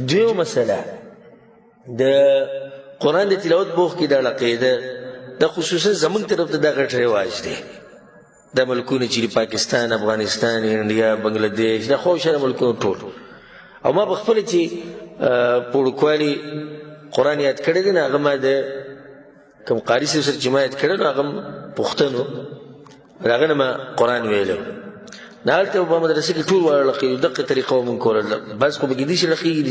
دویمه مسله د قرآن د تلاوت په وخت کې دا عقیده دا خصوصا زمونږ طرف ته دا غټ رواج دی. دا ملکونه چې پاکستان، افغانستان، انډیا، بنگلاديش، دا خو شر ملکونه ټول. او ما بخپل چې پوړکوالي قرآن یاد کړی دی، هغه ما د کوم قاری سره چې ما یاد کړی هغه پښتنو هغه نه ما قرآن ویلو. نالته په مدرسې کې ټول وړل کې دغه طریقه مونږ کوله. بس خو بګی دي چې لخي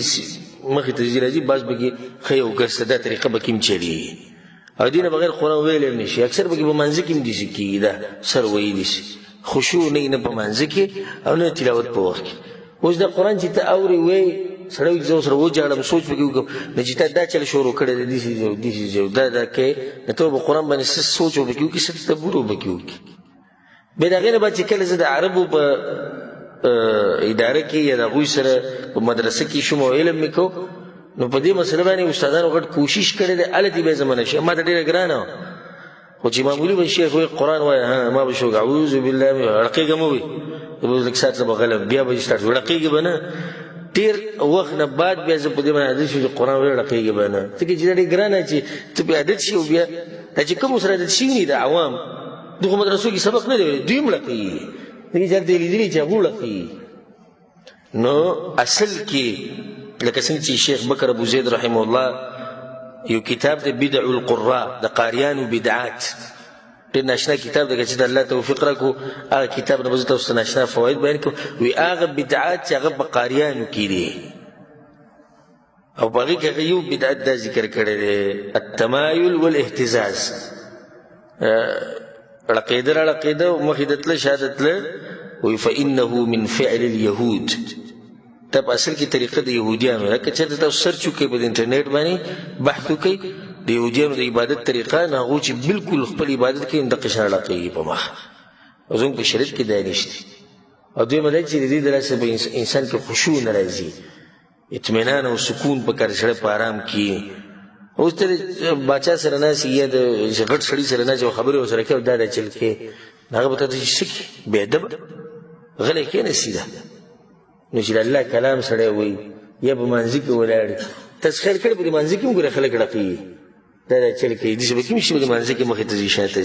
مخې ته راځي، بس بګی خي او ګرځه دا طریقه به کیم چلی او دینه بغیر قرآن ویل نشي. اکثر بګی په منځ کې دي چې کیدا سر ویل شي، خشوع نه په منځ کې او نه تلاوت په وخت کې. اوس دا قرآن چې ته اوري وې سړی زو سره وځاړم سوچ وکړم نه چې دا چل شروع کړی دي دا کې نه ته په قرآن باندې سوچ وکړو کې څه تبورو وکړو. به دا غیر به چې کله زه د عربو په اداره کې یا د غوی سره په مدرسه کې شوم علم وکړو، نو په دې مسله باندې استادانو غټ کوشش کړی دی الته به زمانه شي. ما ته ډیره ګرانه خو چې معمولی به شیخ وي قرآن وایي ها ما به شو اعوذ بالله رقیقه مو وي د سات به غلط بیا به ستارت رقیقه بنه ډیر وخت نه بعد بیا زه په دې باندې عادت شو چې قرآن وایي رقیقه بنه ته کې چې ډیره ګرانه چې ته په عادت شي او بیا چې کوم سره عادت شي نه د عوام دغه مدرسو کې سبق نه دی دوی ملقي دغه ځل دی لیدلی چې هغه لقي. نو اصل کې لکه څنګه چې شیخ بکر ابو زید رحمه الله یو کتاب د بدع القراء د قاریانو بدعات ډېر ناشنا کتاب دی چې الله توفیق راکو هغه کتاب نه بزته اوس ناشنا فواید بیان کو وی هغه بدعات چې هغه په قاریانو کې دي او باقي کې یو بدعت دا ذکر کړی دی التمایل والاهتزاز. عقیده مخیدت له شهادت له وی فانه من فعل اليهود. تب اصل کی طریقه د يهوديانو لکه چې تاسو سرچ وکړئ په انټرنیټ باندې بحث وکړئ د يهوديانو د عبادت طریقه نه هغه چې بالکل خپل عبادت کې د قشر لقي په مخ او زموږ په شریعت کې دا نشته. او دوی مدد چې د دې درسه په انسان کې خشوع ناراضي اطمینان او سکون په کار سره په آرام کې. اوس ته بچا سره نه سی د غټ سړي سره نه جو خبره وسره کې دا چل کې هغه به ته شک به ادب غلې کې نه سیده نو چې الله کلام سره وي یا په منځ کې ولاړ تسخیر کړي په منځ کې موږ خلک راقي دا چل کې دې چې به کوم شي په منځ کې مخې ته شاته